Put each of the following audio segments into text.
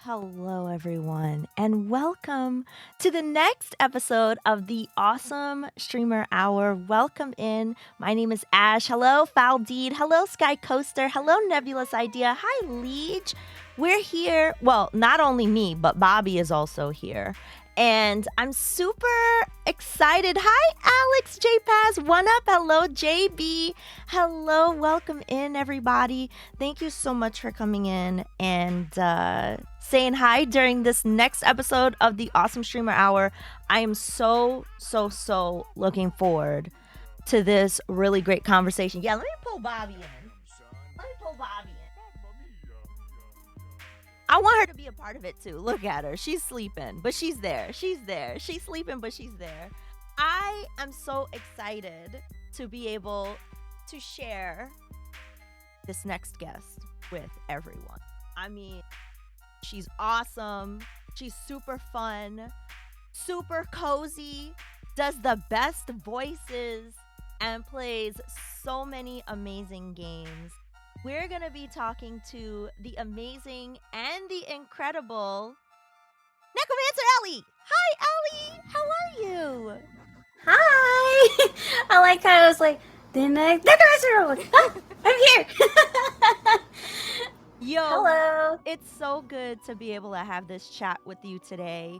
Hello, everyone, and welcome to the next episode of the Awesome Streamer Hour. Welcome in. My name is Ash. Hello, Foul Deed. Hello, Sky Coaster. Hello, Nebulous Idea. Hi, Liege. We're here. Well, not only me, but Bobby is also here. And I'm super excited. Hi, Alex J Paz. One up. Hello, JB. Hello, welcome in, everybody. Thank you so much for coming in and saying hi during this next episode of the Awesome Streamer Hour. I am so looking forward to this really great conversation. Yeah, let me pull Bobby in. I want her to be a part of it too. Look at her. She's sleeping, but she's there. She's sleeping, but she's there. I am so excited to be able to share this next guest with everyone. I mean, she's awesome. She's super fun, super cozy, does the best voices, and plays so many amazing games. We're going to be talking to the amazing and the incredible Necromancer Ellie. Hi, Ellie. How are you? Hi. I like how I was like, the Necromancer. I'm here. Yo, hello. It's so good to be able to have this chat with you today.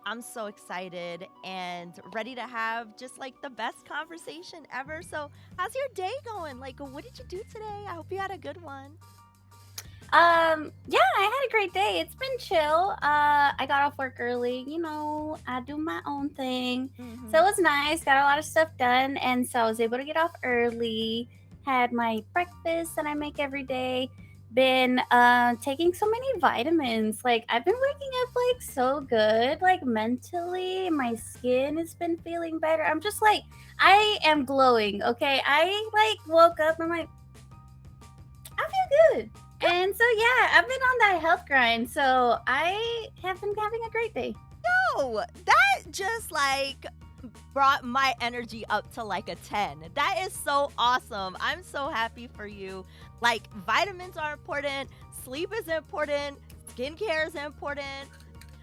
I'm so excited and ready to have just like the best conversation ever. So, how's your day going? Like, what did you do today? I hope you had a good one. Yeah, I had a great day. It's been chill. I got off work early. You know, I do my own thing. So it was nice. Got a lot of stuff done. And so I was able to get off early. Had my breakfast that I make every day. Been taking so many vitamins. Like, I've been waking up like so good. Like, mentally, my skin has been feeling better. I'm just like, I am glowing. Okay. I like woke up and I'm like, I feel good. And so, yeah, I've been on that health grind. So I have been having a great day. Yo, that just like brought my energy up to like a 10. That is so awesome. I'm so happy for you. Like, vitamins are important, sleep is important, skincare is important.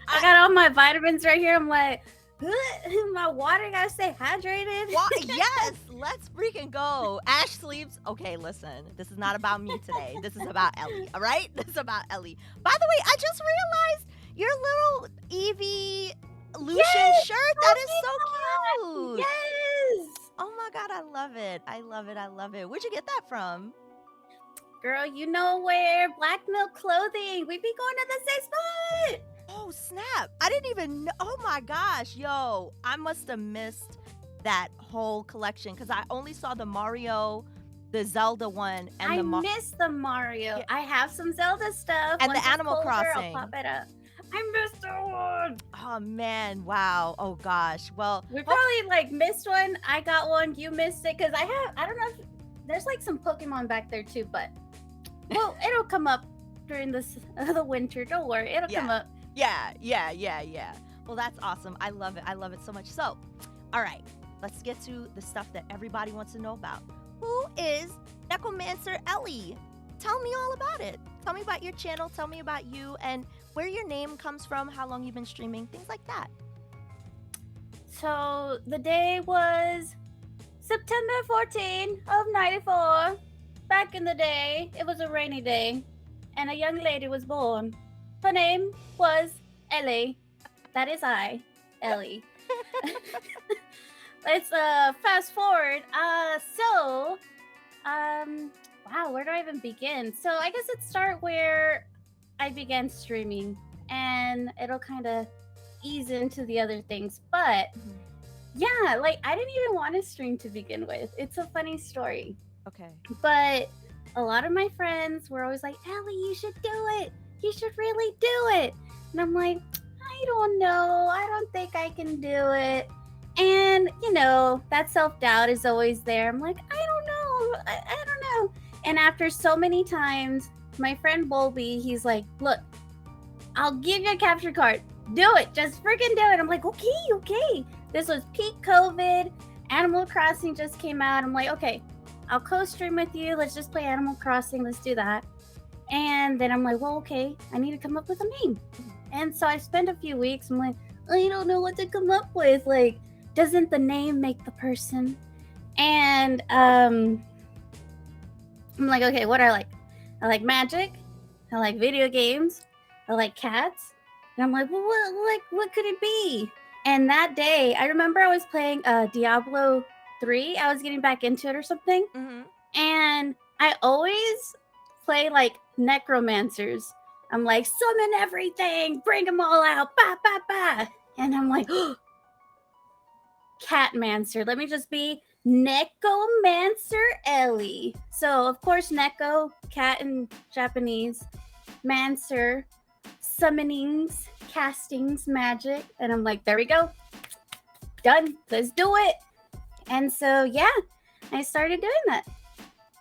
I got all my vitamins right here. I'm like, my water gotta stay hydrated. Yes, let's freaking go. Ash sleeps. Okay, listen, this is not about me today. This is about Ellie, all right? This is about Ellie. By the way, I just realized your little Eevee Lucian shirt. That is so cute. Yes. Oh my God, I love it. I love it. Where'd you get that from? Girl, you know where? Black Milk Clothing. We be going to the same spot. Oh, snap. I didn't even know. Oh my gosh. Yo, I must have missed that whole collection because I only saw the Mario, the Zelda one, and I missed the Mario. Yeah. I have some Zelda stuff. And the Animal Crossing. I'll pop it up. I missed that one. Oh man, wow. Oh gosh. Well, we probably like missed one. I got one. You missed it because I don't know if there's like some Pokemon back there too, but well, it'll come up during the winter. Don't worry, it'll come up. Yeah. Well, that's awesome. I love it so much. So, all right, let's get to the stuff that everybody wants to know about. Who is Necromancer Ellie? Tell me all about it. Tell me about your channel. Tell me about you and where your name comes from, how long you've been streaming, things like that. So the day was September 14 of 94. Back in the day, it was a rainy day, and a young lady was born. Her name was Ellie. That is I, Ellie. Let's fast forward. Wow, where do I even begin? So I guess let's start where I began streaming, and it'll kind of ease into the other things. But yeah, like I didn't even want to stream to begin with. It's a funny story. Okay. But a lot of my friends were always like, Ellie, you should do it. You should really do it. And I'm like, I don't know. I don't think I can do it. And, you know, that self-doubt is always there. I'm like, I don't know. I don't know. And after so many times, my friend Bolby, he's like, look, I'll give you a capture card. Do it. Just freaking do it. I'm like, okay. This was peak COVID. Animal Crossing just came out. I'm like, okay, I'll co-stream with you. Let's just play Animal Crossing. Let's do that. And then I'm like, well, okay, I need to come up with a name. And so I spent a few weeks. I'm like, I don't know what to come up with. Like, doesn't the name make the person? And I'm like, okay, what do I like? I like magic. I like video games. I like cats. And I'm like, well, what could it be? And that day, I remember I was playing Diablo 3. I was getting back into it or something. Mm-hmm. And I always play like necromancers. I'm like, summon everything, bring them all out, ba ba ba. And I'm like, Catmancer. Let me just be Nekomancer Ellie. So of course, Neko, cat in Japanese, Mancer, summonings, castings, magic. And I'm like, there we go. Done. Let's do it. And so yeah, I started doing that.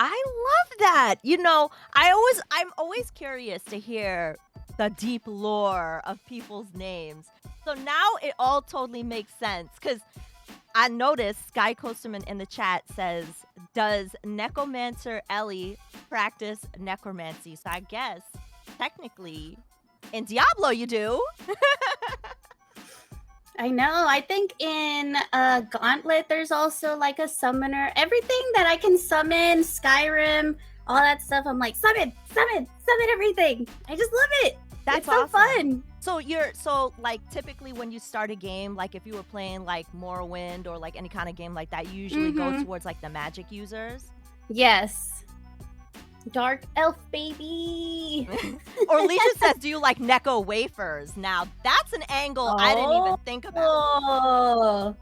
I love that. You know, I'm always curious to hear the deep lore of people's names. So now it all totally makes sense because I noticed Sky Coasterman in the chat says, does Necromancer Ellie practice necromancy? So I guess technically in Diablo you do. I know. I think in Gauntlet, there's also like a summoner. Everything that I can summon, Skyrim, all that stuff. I'm like, summon everything. I just love it. That's it's so awesome. fun. So like typically when you start a game, like if you were playing like Morrowind or like any kind of game like that, you usually go towards like the magic users. Yes. Dark elf baby. Or Leisha says, do you like Neko wafers? Now that's an angle I didn't even think about. Oh,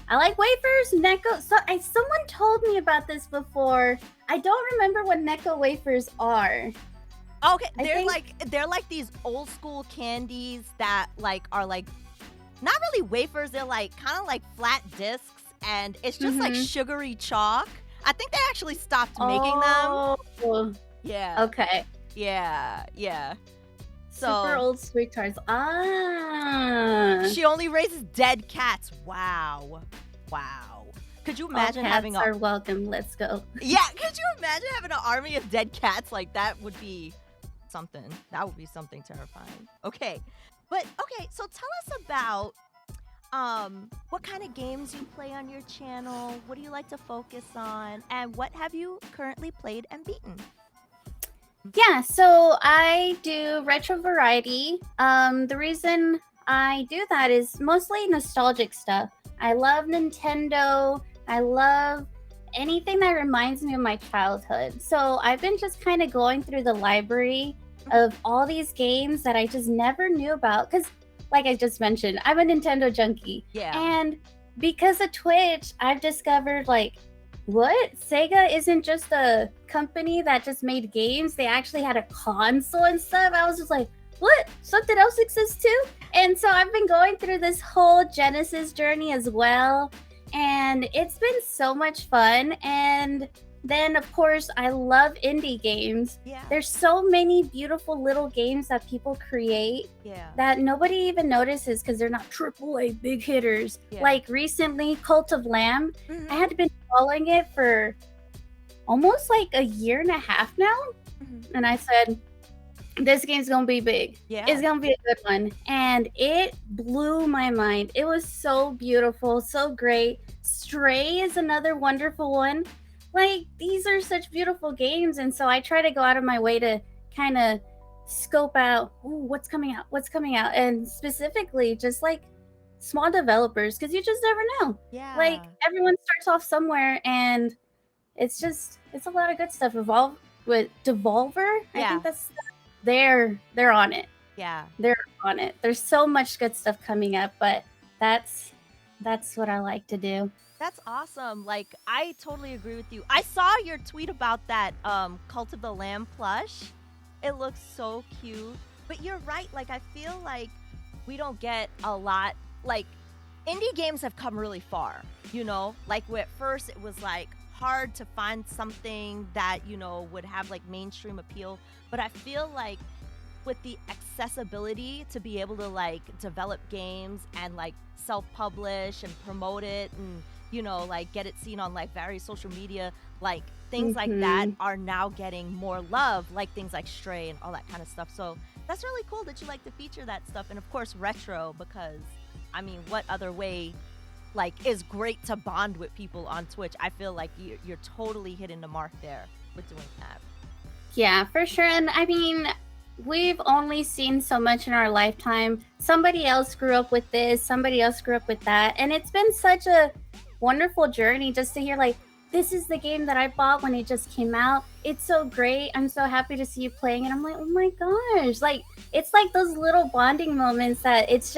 I like wafers. Neko. Someone told me about this before. I don't remember what Neko wafers are. Okay, they're like these old school candies that like are like not really wafers. They're like kind of like flat discs, and it's just like sugary chalk. I think they actually stopped making them. Yeah. Okay. Yeah. So super old sweet tarts. Ah. She only raises dead cats. Wow. Could you imagine having are welcome. Let's go. Yeah. Could you imagine having an army of dead cats? Like that would be something. That would be something terrifying. Okay. So tell us about what kind of games you play on your channel, what do you like to focus on, and what have you currently played and beaten? Yeah, so I do retro variety. The reason I do that is mostly nostalgic stuff. I love Nintendo. I love anything that reminds me of my childhood. So I've been just kind of going through the library of all these games that I just never knew about because like I just mentioned, I'm a Nintendo junkie. Yeah. And because of Twitch, I've discovered like, what? Sega isn't just a company that just made games. They actually had a console and stuff. I was just like, what? Something else exists too? And so I've been going through this whole Genesis journey as well. And it's been so much fun. And then, of course, I love indie games. Yeah. There's so many beautiful little games that people create that nobody even notices because they're not AAA big hitters. Yeah. Like recently, Cult of Lamb. I had been following it for almost like a year and a half now. And I said, this game's going to be big. Yeah. It's going to be a good one. And it blew my mind. It was so beautiful, so great. Stray is another wonderful one. Like, these are such beautiful games, and so I try to go out of my way to kind of scope out, what's coming out, and specifically just like small developers, because you just never know. Yeah. Like, everyone starts off somewhere, and it's a lot of good stuff. With Devolver, I think that's they're on it. Yeah, they're on it. There's so much good stuff coming up, but that's what I like to do. That's awesome. Like, I totally agree with you. I saw your tweet about that Cult of the Lamb plush. It looks so cute. But you're right. Like, I feel like we don't get a lot. Like, indie games have come really far, you know? Like, at first it was, like, hard to find something that, you know, would have, like, mainstream appeal. But I feel like with the accessibility to be able to, like, develop games and, like, self-publish and promote it and like get it seen on like various social media, like things like that Hmm. are now getting more love, like things like Stray and all that kind of stuff. So that's really cool that you like to feature that stuff. And of course, retro, because I mean, what other way like is great to bond with people on Twitch? I feel like you're totally hitting the mark there with doing that. Yeah, for sure. And I mean, we've only seen so much in our lifetime. Somebody else grew up with this, somebody else grew up with that. And it's been such a wonderful journey just to hear, like, this is the game that I bought when it just came out. It's so great. I'm so happy to see you playing it. I'm like, oh my gosh. Like, it's like those little bonding moments that it's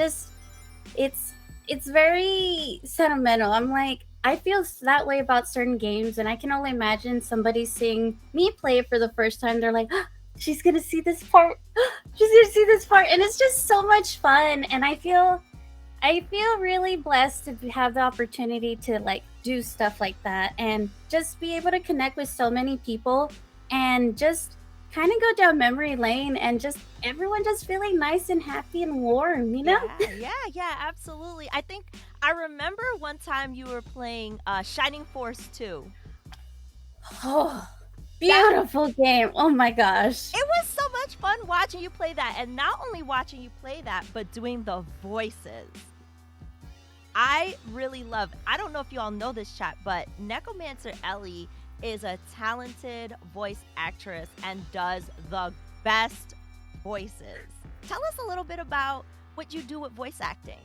it's very sentimental. I'm like, I feel that way about certain games, and I can only imagine somebody seeing me play it for the first time. They're like, she's gonna see this part. She's gonna see this part, and it's just so much fun. And I feel really blessed to have the opportunity to like do stuff like that and just be able to connect with so many people and just kind of go down memory lane and just everyone just feeling nice and happy and warm, you know? Yeah, yeah, yeah, absolutely. I think I remember one time you were playing Shining Force 2. Oh, That beautiful game. Oh my gosh. it was so much fun watching you play that, and not only watching you play that, but doing the voices. I really love. I don't know if you all know this, chat, but Necromancer Ellie is a talented voice actress and does the best voices. Tell us a little bit about what you do with voice acting.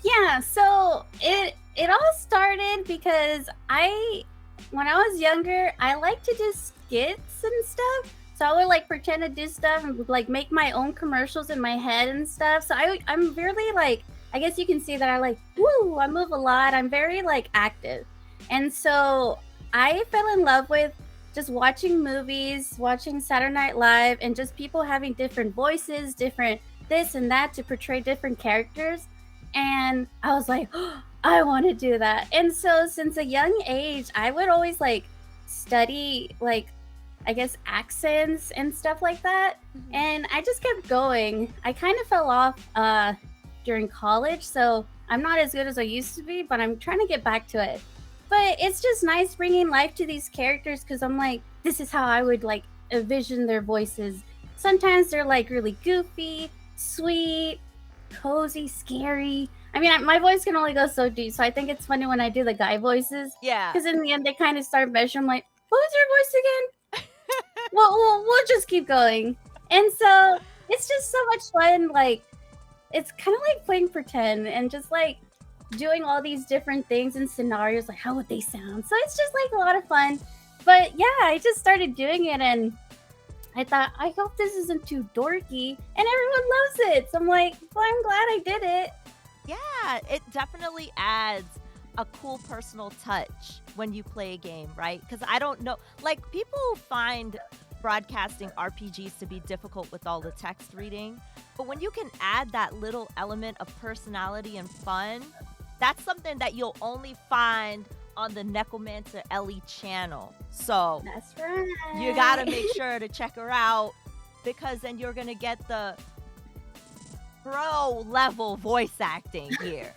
Yeah, so it all started because I when I was younger, I like to do skits and stuff. So I would like pretend to do stuff and would like make my own commercials in my head and stuff. So I'm really like I guess you can see that I like woo, I move a lot. I'm very like active. And so I fell in love with just watching movies, watching Saturday Night Live and just people having different voices, different this and that to portray different characters. And I was like, oh, I want to do that. And so since a young age, I would always like study like I guess accents and stuff like that. Mhm. And I just kept going. I kind of fell off during college, so I'm not as good as I used to be, but I'm trying to get back to it. But it's just nice bringing life to these characters because I'm like, this is how I would like envision their voices. Sometimes they're like really goofy, sweet, cozy, scary. I mean, my voice can only go so deep, so I think it's funny when I do the guy voices Yeah. because in the end they kind of start measuring. I'm like, what was your voice again? Well, we'll just keep going. And so it's just so much fun. Like, it's kind of like playing pretend and just like doing all these different things and scenarios. Like, how would they sound? So it's just like a lot of fun. But yeah, I just started doing it and I thought, I hope this isn't too dorky. And everyone loves it. So I'm like, well, I'm glad I did it. Yeah, it definitely adds a cool personal touch when you play a game, right? Because I don't know, like people find broadcasting RPGs to be difficult with all the text reading, but when you can add that little element of personality and fun, that's something that you'll only find on the Necromancer Ellie channel. So That's you gotta right. make sure to check her out because then you're gonna get the pro level voice acting here.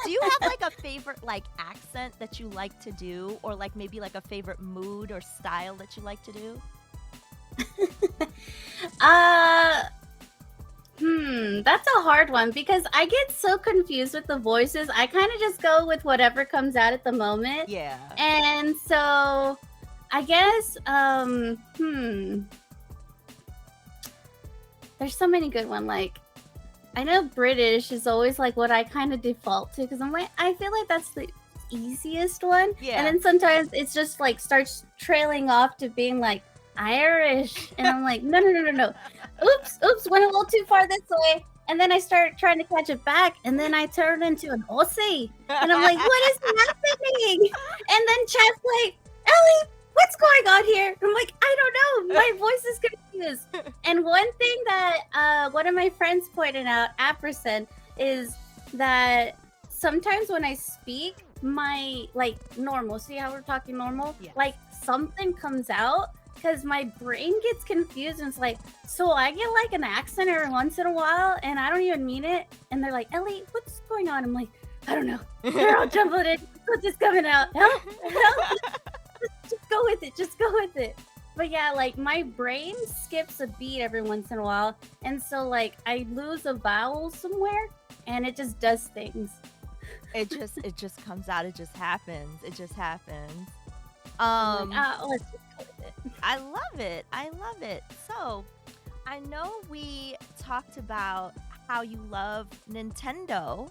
Do you have like a favorite like accent that you like to do or like maybe like a favorite mood or style that you like to do? uh, that's a hard one because I get so confused with the voices. I kind of just go with whatever comes out at the moment. Yeah. And so I guess there's so many good one like I know British is always like what I kind of default to because I'm like I feel like that's the easiest one. Yeah. And then sometimes it's just like starts trailing off to being like Irish and I'm like no. Oops, went a little too far this way. And then I start trying to catch it back and then I turn into an Aussie. And I'm like, what is happening? And then chat's like, Ellie, what's going on here? I'm like, I don't know. My voice is confused. And one thing that one of my friends pointed out, Apperson, is that sometimes when I speak, my like normal, see how we're talking normal? Yes. Like something comes out because my brain gets confused and it's like, so I get like an accent every once in a while and I don't even mean it. And they're like, Ellie, what's going on? I'm like, I don't know. They're all jumbled in. What's just coming out? Help! Help! Just go with it. Just go with it. But yeah, like my brain skips a beat every once in a while, and so like I lose a vowel somewhere, and it just does things. It just comes out. It just happens. It just happens. I'm like, Um, let's just go with it. I love it. I love it. So, I know we talked about how you love Nintendo.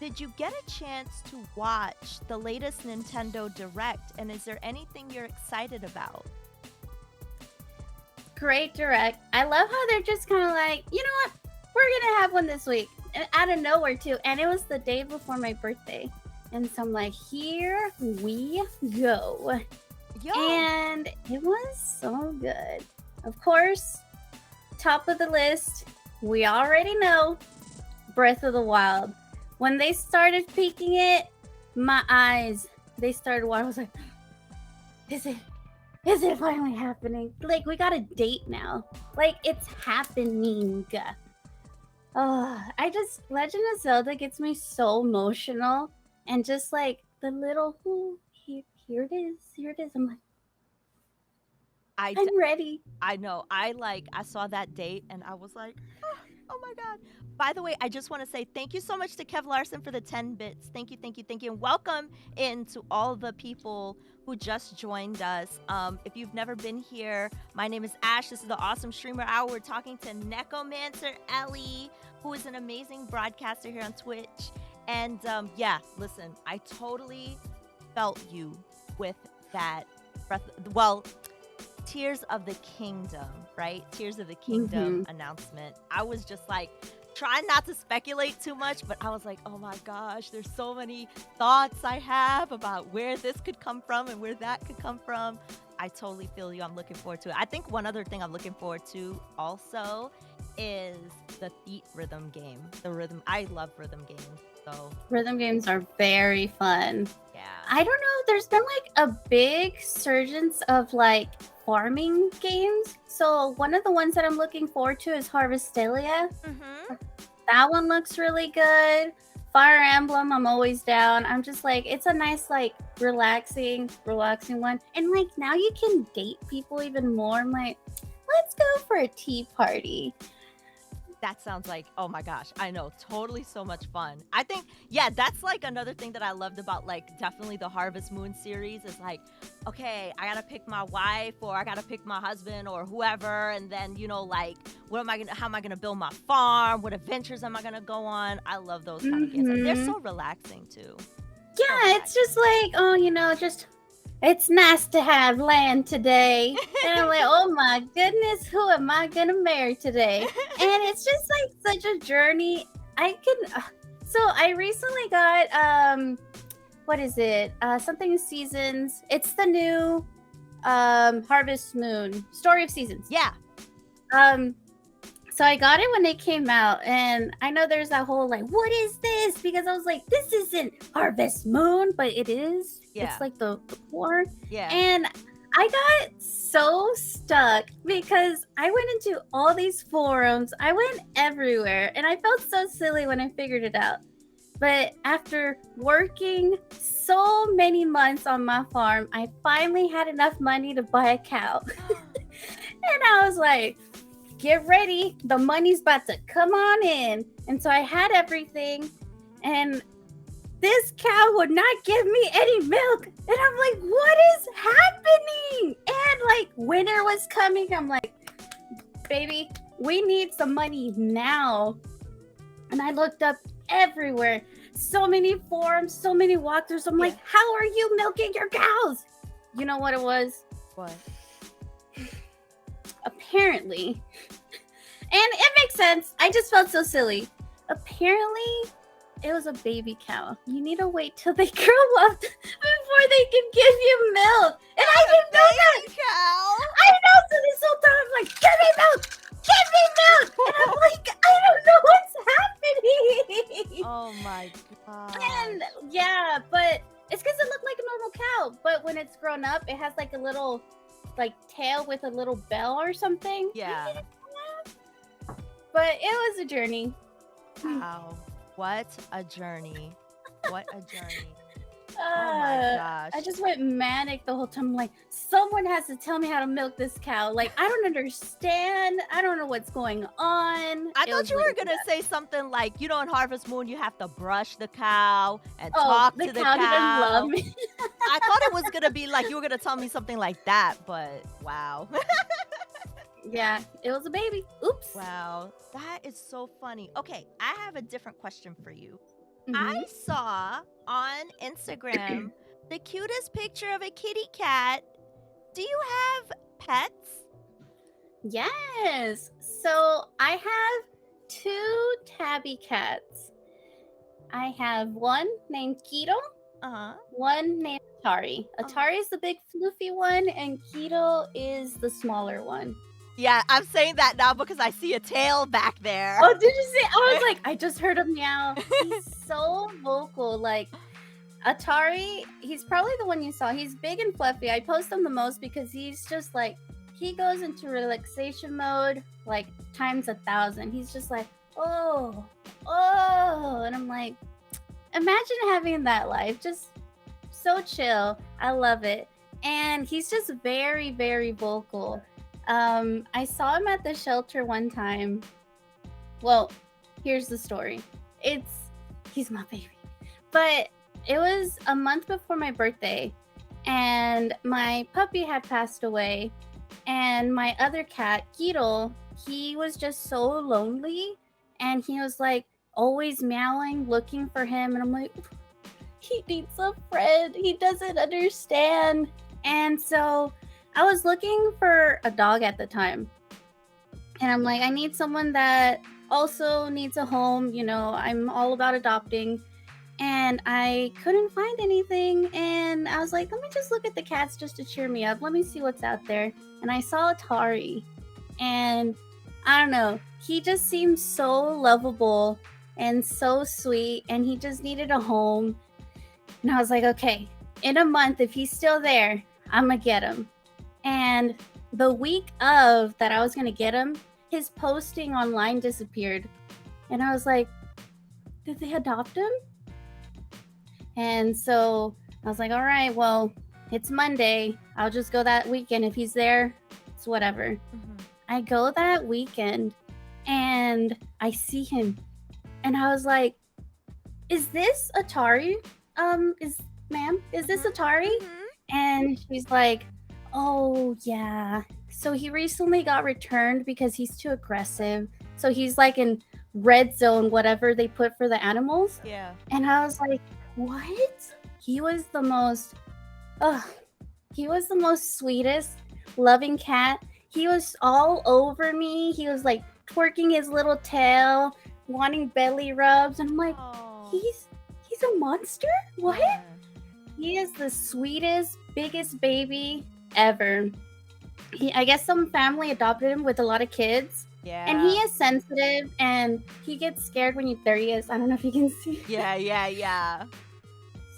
Did you get a chance to watch the latest Nintendo Direct? And is there anything you're excited about? Great direct. I love how they're just kind of like, you know what? We're gonna have one this week, and out of nowhere too. And it was the day before my birthday, and so I'm like, here we go. Yo, And it was so good. Of course, top of the list, we already know Breath of the Wild. When they started peeking it, my eyes, they started watering. I was like, is it? Is it finally happening? Like, we got a date now. Like, it's happening. Legend of Zelda gets me so emotional. And just like the little, ooh, here it is. Here it is. I'm like, I, I'm ready. I know. I saw that date and I was like, oh my God. By the way, I just want to say thank you so much to Kev Larson for the 10 bits. Thank you, thank you, thank you. And welcome in to all the people who just joined us. If you've never been here, my name is Ash. This is the Awesome Streamer Hour. We're talking to Necomancer Ellie, who is an amazing broadcaster here on Twitch. And yeah, listen, I totally felt you with that well, Tears of the Kingdom, right? Tears of the Kingdom announcement. I was just like, trying not to speculate too much, but I was like, oh my gosh, there's so many thoughts I have about where this could come from and where that could come from. I totally feel you. I'm looking forward to it. I think one other thing I'm looking forward to also is the Theat rhythm game. I love rhythm games. So Rhythm games are very fun. yeah. I don't know. There's been like a big surgence of like farming games. So one of the ones that I'm looking forward to is Harvestelia. Mm-hmm. That one looks really good. Fire Emblem, I'm always down. I'm just like, it's a nice, like, relaxing one. And like now you can date people even more. I'm like, let's go for a tea party. That sounds like, oh my gosh, I know, totally so much fun. I think, yeah, that's like another thing that I loved about like definitely the Harvest Moon series is like, okay, I gotta pick my wife or I gotta pick my husband or whoever, and then like, how am I gonna build my farm? What adventures am I gonna go on? I love those kind of games. And they're so relaxing too. Yeah, it's just like, oh, just it's nice to have land today. And I'm like, oh my goodness, who am I gonna marry today? And it's just like such a journey. So I recently got what is it? Something Seasons. It's the new Harvest Moon Story of Seasons. Yeah. So I got it when it came out, and I know there's that whole like, what is this? Because I was like, this isn't Harvest Moon, but it is. Yeah. It's like the core. Yeah. And I got so stuck because I went into all these forums. I went everywhere, and I felt so silly when I figured it out. But after working so many months on my farm, I finally had enough money to buy a cow. And I was like, get ready, the money's about to come on in. And so I had everything, and this cow would not give me any milk. And I'm like, what is happening? And like winter was coming. I'm like, baby, we need some money now. And I looked up everywhere, so many forums, so many walkthroughs. I'm like, how are you milking your cows? You know what it was? What? Apparently, and it makes sense. I just felt so silly. Apparently, it was a baby cow. You need to wait till they grow up before they can give you milk. And I didn't know that. Cow. I know. So this whole time I'm like, give me milk, give me milk. And I'm like, I don't know what's happening. Oh my god. And yeah, but it's because it looked like a normal cow. But when it's grown up, it has like a little tail with a little bell or something. Yeah. But it was a journey. Wow. What a journey. What a journey. Oh my I gosh. just went manic the whole time. I'm like, someone has to tell me how to milk this cow. Like, I don't understand. I don't know what's going on. I It thought was you were literally gonna that. say something like, in Harvest Moon, you have to brush the cow and Oh, talk the to the cow didn't love cow. me. I thought it was gonna be like you were gonna tell me something like that, but wow. Yeah, it was a baby. Oops. Wow, that is so funny. Okay, I have a different question for you. I Hmm. saw on Instagram the cutest picture of a kitty cat. Do you have pets? Yes. So I have two tabby cats. I have one named Keto, Uh-huh. one named Atari. Oh. Atari is the big floofy one, and Keto is the smaller one. Yeah, I'm saying that now because I see a tail back there. Oh, did you see? I was like, I just heard him meow. He's so vocal. Like, Atari, he's probably the one you saw. He's big and fluffy. I post him the most because he's just like, he goes into relaxation mode like times 1,000. He's just like, oh, oh. And I'm like, imagine having that life. Just so chill. I love it. And he's just very, very vocal. I saw him at the shelter one time. Well, here's the story. He's my baby. But it was a month before my birthday, and my puppy had passed away, and my other cat, Keto, he was just so lonely, and he was like always meowing, looking for him, and I'm like, he needs a friend. He doesn't understand. And so I was looking for a dog at the time. And I'm like, I need someone that also needs a home. I'm all about adopting. And I couldn't find anything. And I was like, let me just look at the cats just to cheer me up. Let me see what's out there. And I saw Atari. And I don't know, he just seemed so lovable and so sweet. And he just needed a home. And I was like, okay, in a month, if he's still there, I'm going to get him. And the week of that I was going to get him, his posting online disappeared. And I was like, did they adopt him? And so I was like, all right, well, it's Monday. I'll just go that weekend. If he's there, it's whatever. Mhm. I go that weekend and I see him. And I was like, is this Atari? Is this Atari? Mhm. And she's like, oh, yeah. So he recently got returned because he's too aggressive. So he's like in red zone, whatever they put for the animals. Yeah. And I was like, what? He was the most, he was the most sweetest, loving cat. He was all over me. He was like twerking his little tail, wanting belly rubs. And I'm like, Oh. he's a monster? What? Yeah. He is the sweetest, biggest baby ever. I guess some family adopted him with a lot of kids. Yeah. And he is sensitive and he gets scared when there he is. I don't know if you can see. Yeah.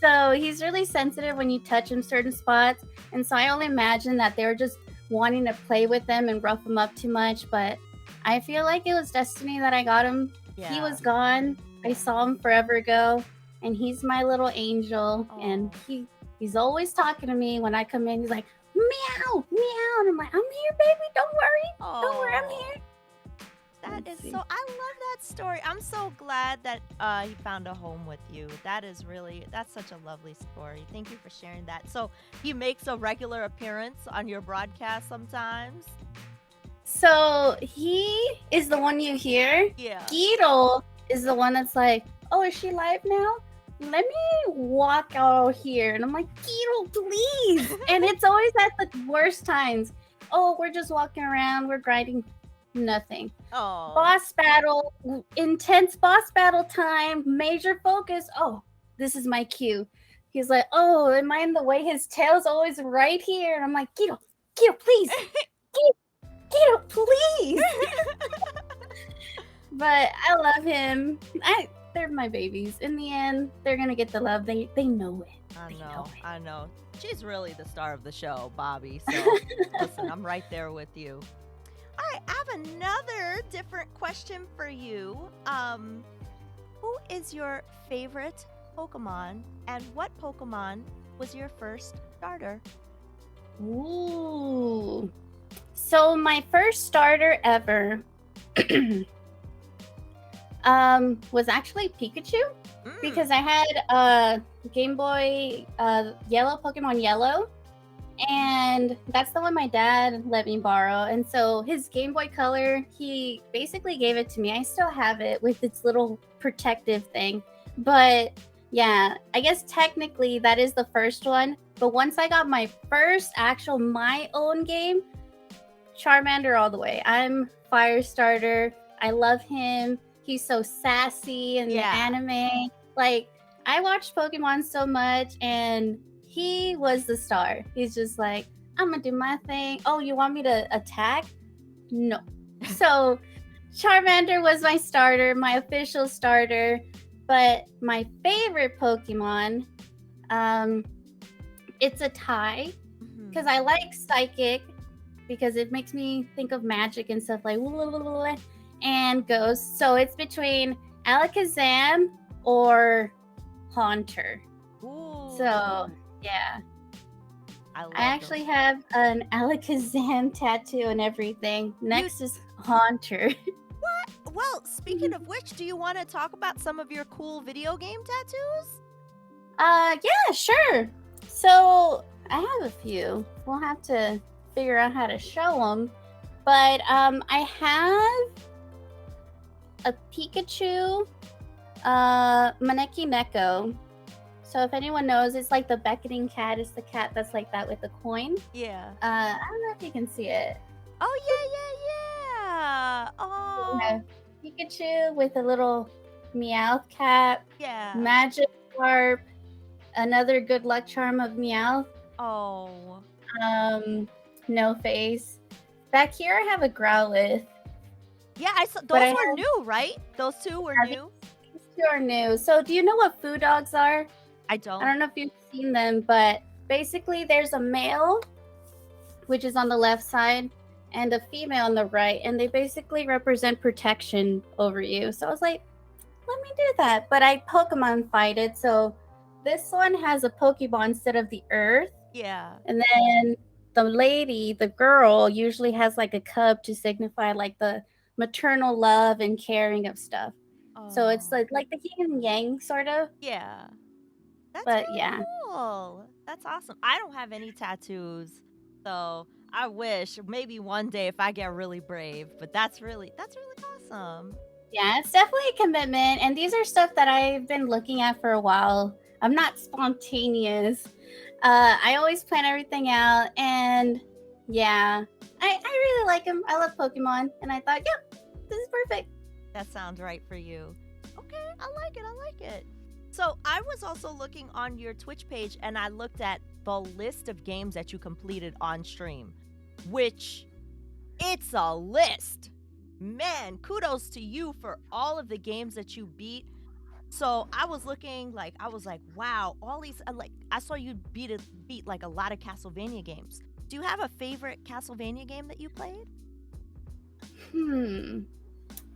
So he's really sensitive when you touch him certain spots. And so I only imagine that they were just wanting to play with him and rough him up too much. But I feel like it was destiny that I got him. Yeah. He was gone. I saw him forever ago. And he's my little angel. Aw. And he's always talking to me when I come in. He's like, meow, meow. And I'm like, I'm here, baby. Don't worry. Don't worry, I'm Aw. here. That Let's is see. so. I love that story. I'm so glad that he found a home with you. That's such a lovely story. Thank you for sharing that. So he makes a regular appearance on your broadcast sometimes. So he is the one you hear. Yeah. Guido is the one that's like, oh, is she live now? Let me walk out here. And I'm like, Guido, please. And it's always at the worst times. Oh, we're just walking around. We're grinding. Nothing. Oh. Boss battle, intense boss battle time, major focus. Oh, this is my cue. He's like, oh, am I in the way? His tail's always right here. And I'm like, Guido, please. Guido, please. But I love him. They're my babies. In the end, they're gonna get the love. They know it. I know. She's really the star of the show, Bobby. So listen, I'm right there with you. All right, I have another different question for you. Who is your favorite Pokemon, and what Pokemon was your first starter? Ooh. So my first starter ever was actually Pikachu because Mm, I had a Game Boy Yellow, Pokemon Yellow, and that's the one my dad let me borrow. And so his Game Boy Color, he basically gave it to me. I still have it with its little protective thing. But yeah, I guess technically that is the first one. But once I got my first actual my own game, Charmander all the way. I'm Firestarter. I love him. He's so sassy in the yeah. anime. Like, I watched Pokemon so much, and he was the star. He's just like, I'm gonna do my thing. Oh, you want me to attack? No. So, Charmander was my starter, my official starter. But my favorite Pokemon, um, it's a tie Mhm. because I like Psychic because it makes me think of magic and stuff like and ghosts. So it's between Alakazam or Haunter. So Ooh, yeah, I I love those. actually have an Alakazam tattoo and everything. You Next is Haunter. what? Well, speaking of which, do you want to talk about some of your cool video game tattoos? Yeah, sure. So I have a few. We'll have to figure out how to show them. But I have a Pikachu, Maneki Neko. So if anyone knows, it's like the beckoning cat. It's the cat that's like that with the coin. Yeah. I don't know if you can see it. Oh yeah, yeah, yeah. Yeah. Oh, Pikachu with a little Meowth cap, yeah. Magikarp, another good luck charm of Meowth, Oh, um, No Face. Back here I have a Growlithe, yeah. I saw but those I were have new, right? Those two were new. these two are new. So do you know what Foo Dogs are? I I don't. don't know if you've seen them, but basically there's a male, which is on the left side, and a female on the right, and they basically represent protection over you. So I was like, let me do that. But I Pokemon fight it, so this one has a Pokeball instead of the Earth, Yeah. and then the lady, the girl, usually has like a cub to signify like the maternal love and caring of stuff. So it's Oh, like the yin and yang sort of. yeah. That's But really yeah. cool. That's awesome. I don't have any tattoos, so I wish maybe one day if I get really brave. But that's really awesome. Yeah, it's definitely a commitment. And these are stuff that I've been looking at for a while. I'm not spontaneous. I always plan everything out. And yeah, I really like them. I love Pokemon. And I thought, yep, this is perfect. That sounds right for you. Okay, I like it. I like it. So I was also looking on your Twitch page and I looked at the list of games that you completed on stream, which it's a list. Man, kudos to you for all of the games that you beat. So I was looking like I was like, wow, all these like I saw you beat like a lot of Castlevania games. Do you have a favorite Castlevania game that you played? Hmm.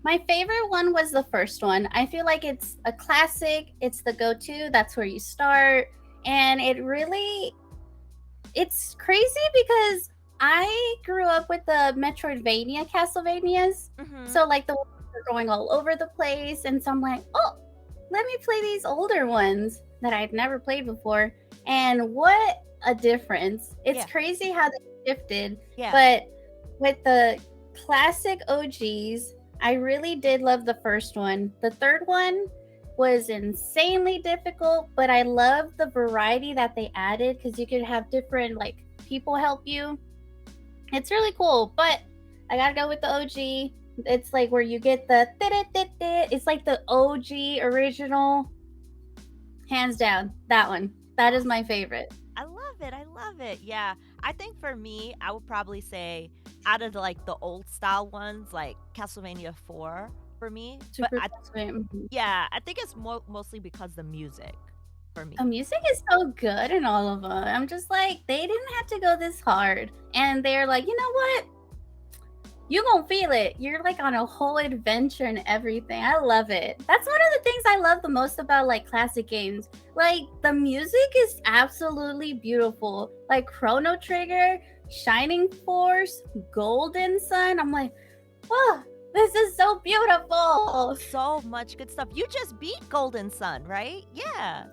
My favorite one was the first one. I feel like it's a classic. It's the go-to. That's where you start. And it's crazy because I grew up with the Metroidvania Castlevanias. Mm-hmm. So like the ones that are going all over the place. And so I'm like, oh, let me play these older ones that I'd never played before. And what a difference. It's Yeah. crazy how they shifted. Yeah. But with the classic OGs, I really did love the first one. The third one was insanely difficult, but I love the variety that they added because you could have different like people help you. It's really cool, but I gotta go with the OG. It's like where you get the it's like the OG original, hands down. That one. That is my favorite. I love it. I love it. Yeah. I think for me, I would probably say out of like the old style ones, like Castlevania 4 for me. But Super Castlevania. Mhm. yeah, I think it's mostly because the music for The me. music is so good in all of them. I'm just like, they didn't have to go this hard. And they're like, you know what? you gonna feel it. You're like on a whole adventure and everything. I love it. That's one of the things I love the most about like classic games. Like the music is absolutely beautiful. Like Chrono Trigger, Shining Force, Golden Sun. I'm like, oh, this is so beautiful. So much good stuff. You just beat Golden Sun, right? Yeah.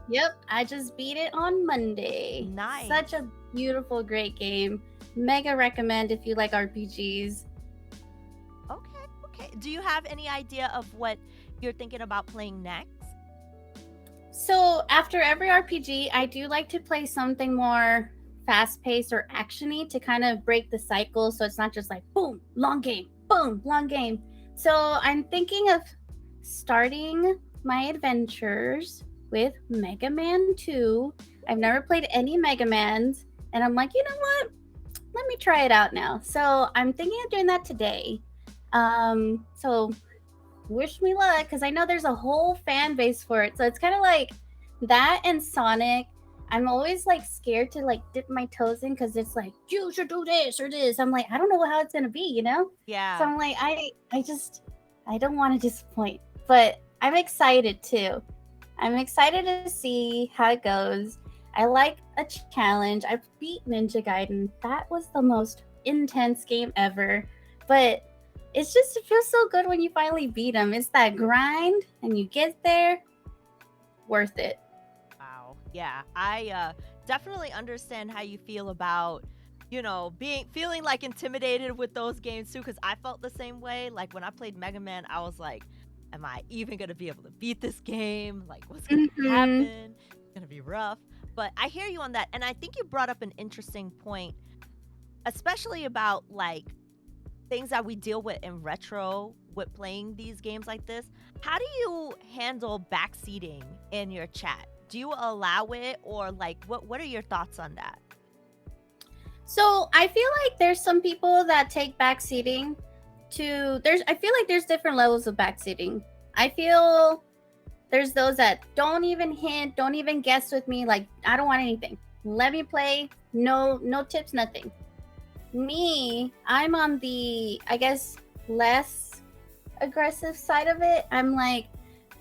Yep, I just beat it on Monday. Nice. Such a beautiful, great game. Mega recommend if you like RPGs. Okay. Do you have any idea of what you're thinking about playing next? So after every RPG, I do like to play something more fast-paced or actiony to kind of break the cycle, so it's not just like boom, long game, boom, long game. So I'm thinking of starting my adventures with Mega Man 2. I've never played any Mega Mans, and I'm like, you know what? Let me try it out now. So I'm thinking of doing that today. So wish me luck, because I know there's a whole fan base for it. So it's kind of like that and Sonic. I'm always like scared to like dip my toes in because it's like you should do this or this. I'm like, I don't know how it's gonna be, you know? Yeah. So I'm like, I don't want to disappoint, but I'm excited too. I'm excited to see how it goes. I like a challenge. I beat Ninja Gaiden. That was the most intense game ever. But it feels so good when you finally beat him. It's that grind and you get there. Worth it. Wow. Yeah. I definitely understand how you feel about, feeling like intimidated with those games too, because I felt the same way. Like when I played Mega Man, I was like, am I even going to be able to beat this game? Like, what's going to happen? It's going to be rough. But I hear you on that. And I think you brought up an interesting point, especially about like things that we deal with in retro with playing these games like this. How do you handle backseating in your chat? Do you allow it, or like what are your thoughts on that? So I feel like there's some people that take backseating I feel like there's different levels of backseating. I feel there's those that don't even hint, don't even guess with me, like I don't want anything. Let me play. No tips, nothing. Me, I'm on the, I guess, less aggressive side of it. I'm like,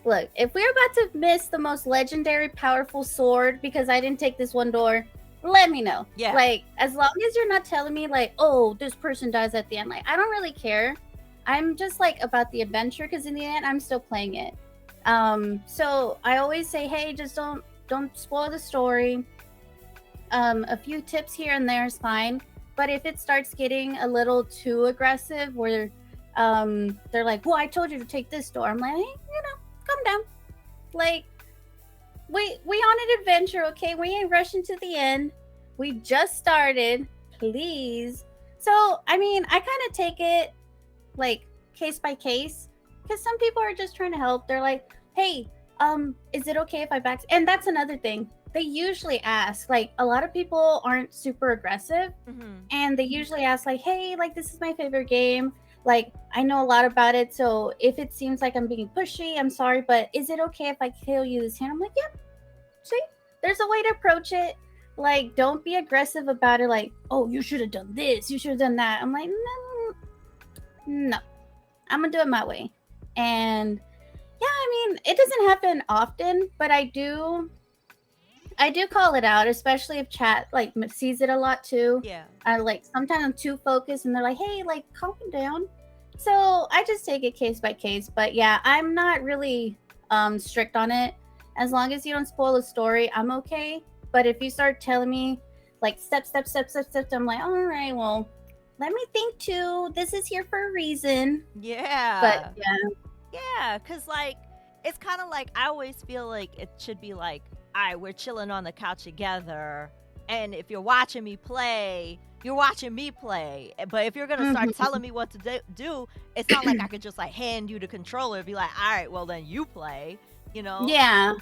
look, if we're about to miss the most legendary powerful sword because I didn't take this one door, let me know. Yeah. Like, as long as you're not telling me like, oh, this person dies at the end, like I don't really care. I'm just like about the adventure, because in the end I'm still playing it. So I always say, hey, just don't spoil the story. A few tips here and there is fine. But if it starts getting a little too aggressive, where they're like, well, I told you to take this door, I'm like, hey, calm down. Like, we on an adventure, okay? We ain't rushing to the end. We just started, please. So, I mean, I kind of take it like case by case, because some people are just trying to help. They're like, hey, is it okay if I back? And that's another thing. They usually ask, like, a lot of people aren't super aggressive, and they usually ask like, hey, like, this is my favorite game, like I know a lot about it, so if it seems like I'm being pushy, I'm sorry, but is it okay if I kill you this hand? I'm like, yeah, see, there's a way to approach it. Like, don't be aggressive about it, like, oh, you should have done this, you should have done that. I'm like, no, I'm gonna do it my way. And yeah, I mean, it doesn't happen often, but I do call it out, especially if chat like sees it a lot too. Yeah. I like sometimes I'm too focused and they're like, hey, like calm down. So I just take it case by case. But yeah, I'm not really strict on it. As long as you don't spoil the story, I'm okay. But if you start telling me like step, I'm like, all right, well, let me think too. This is here for a reason. Yeah. But yeah. Yeah, because like it's kind of like I always feel like it should be like, all right, we're chilling on the couch together, and if you're watching me play, you're watching me play. But if you're gonna start telling me what to do, it's not like I could just like hand you the controller and be like, all right, well then you play, Yeah.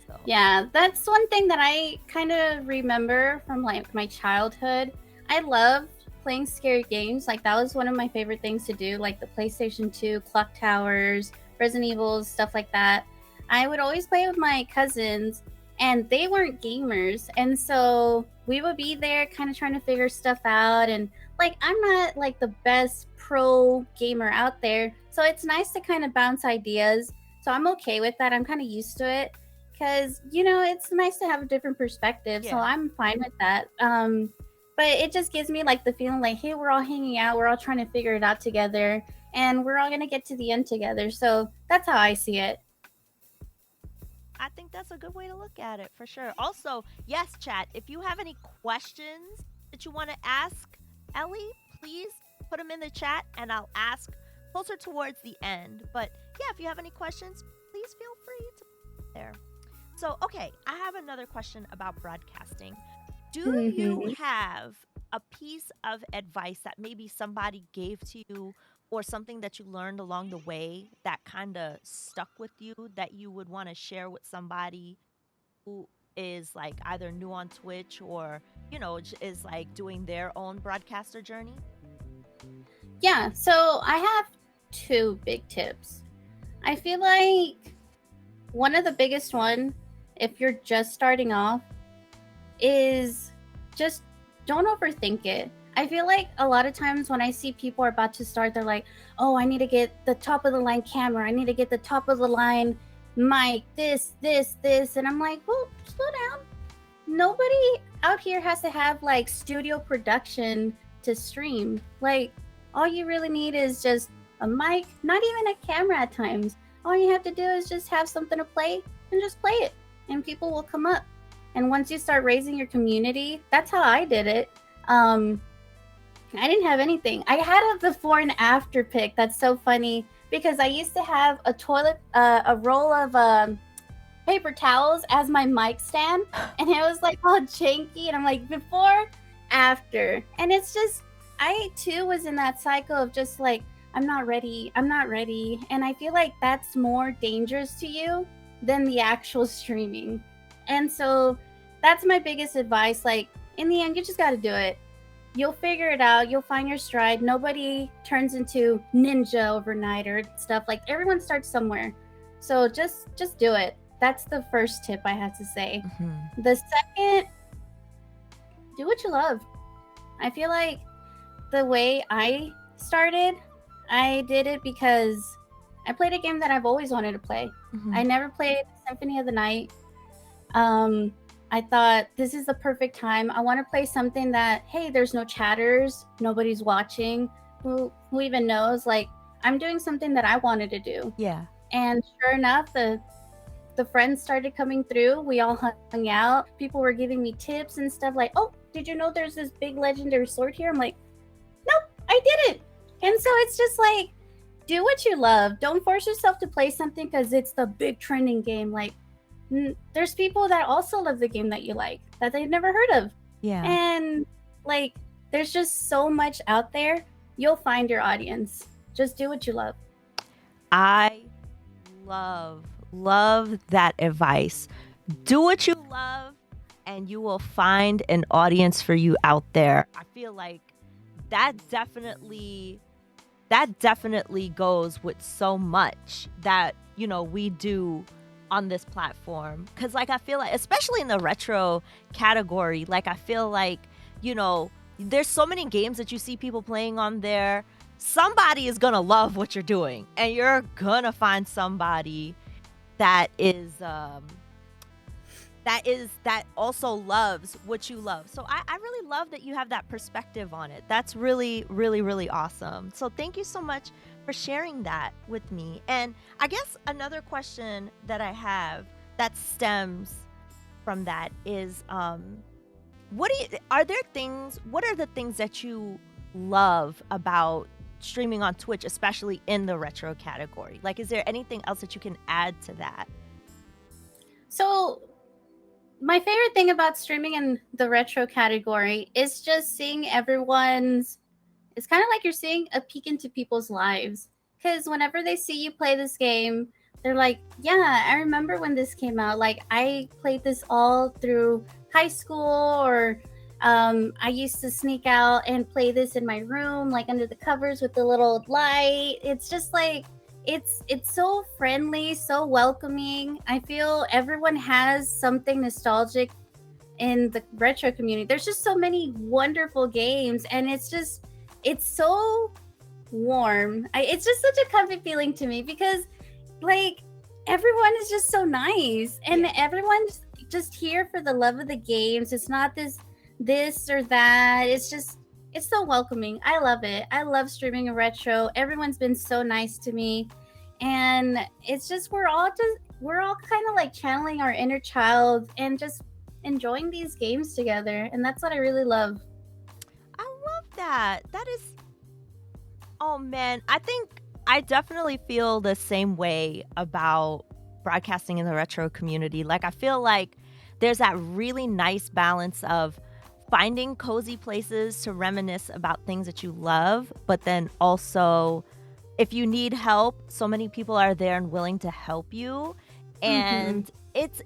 So. Yeah, that's one thing that I kind of remember from like my childhood. I loved playing scary games. Like that was one of my favorite things to do, like the PlayStation 2, Clock Towers, Resident Evil, stuff like that. I would always play with my cousins, and they weren't gamers. And so we would be there kind of trying to figure stuff out. And like, I'm not like the best pro gamer out there. So it's nice to kind of bounce ideas. So I'm okay with that. I'm kind of used to it because, it's nice to have a different perspective. So Yeah. I'm fine with that. But it just gives me like the feeling like, hey, we're all hanging out, we're all trying to figure it out together, and we're all gonna get to the end together. So that's how I see it. I think that's a good way to look at it for sure. Also, yes, chat, if you have any questions that you want to ask Ellie, please put them in the chat and I'll ask closer towards the end. But yeah, if you have any questions, please feel free to put them there. So, okay, I have another question about broadcasting. Do you Hmm. have a piece of advice that maybe somebody gave to you or something that you learned along the way that kind of stuck with you that you would want to share with somebody who is like either new on Twitch or, is like doing their own broadcaster journey? Yeah, so I have two big tips. I feel like one of the biggest one, if you're just starting off, is just don't overthink it. I feel like a lot of times when I see people are about to start, they're like, oh, I need to get the top of the line camera. I need to get the top of the line mic, this. And I'm like, well, slow down. Nobody out here has to have like studio production to stream. Like, all you really need is just a mic, not even a camera at times. All you have to do is just have something to play and just play it, and people will come up. And once you start raising your community, that's how I did it. I didn't have anything. I had a before and after pic. That's so funny because I used to have a roll of paper towels as my mic stand, and it was like all janky. And I'm like, before, after, and it's just, I too was in that cycle of just like, I'm not ready. I'm not ready. And I feel like that's more dangerous to you than the actual streaming. And so that's my biggest advice. Like, in the end, you just got to do it. You'll figure it out. You'll find your stride. Nobody turns into ninja overnight or stuff. Like, everyone starts somewhere. So just do it. That's the first tip I have to say. Mm-hmm. The second, do what you love. I feel like the way I started, I did it because I played a game that I've always wanted to play. Mm-hmm. I never played Symphony of the Night. I thought this is the perfect time. I want to play something that, hey, there's no chatters, nobody's watching. Who even knows? Like, I'm doing something that I wanted to do. Yeah. And sure enough, the friends started coming through. We all hung out. People were giving me tips and stuff like, oh, did you know there's this big legendary sword here? I'm like, nope, I didn't. And so it's just like, do what you love. Don't force yourself to play something because it's the big trending game. Like, there's people that also love the game that you like that they've never heard of. Yeah. And like, there's just so much out there. You'll find your audience. Just do what you love. I love that advice. Do what you love and you will find an audience for you out there. I feel like that definitely goes with so much that, we do on this platform. Cause like, I feel like, especially in the retro category, like, I feel like, there's so many games that you see people playing on there. Somebody is gonna love what you're doing, and you're gonna find somebody that also loves what you love. So I really love that you have that perspective on it. That's really, really, really awesome. So thank you so much for sharing that with me. And I guess another question that I have that stems from that is, what are the things that you love about streaming on Twitch, especially in the retro category? Like, is there anything else that you can add to that? So my favorite thing about streaming in the retro category is just seeing everyone's, it's kind of like you're seeing a peek into people's lives. Because whenever they see you play this game, they're like, yeah, I remember when this came out. Like, I played this all through high school, or I used to sneak out and play this in my room, like under the covers with the little light. It's just like, it's so friendly, so welcoming. I feel everyone has something nostalgic in the retro community. There's just so many wonderful games, and it's so warm. It's just such a comfy feeling to me because, like, everyone is just so nice, and everyone's just here for the love of the games. It's not this or that. It's so welcoming. I love it. I love streaming a retro. Everyone's been so nice to me, and it's just we're all kind of like channeling our inner child and just enjoying these games together, and that's what I really love. I love that. That is, oh man, I think I definitely feel the same way about broadcasting in the retro community. Like, I feel like there's that really nice balance of finding cozy places to reminisce about things that you love, but then also, if you need help, so many people are there and willing to help you. And it's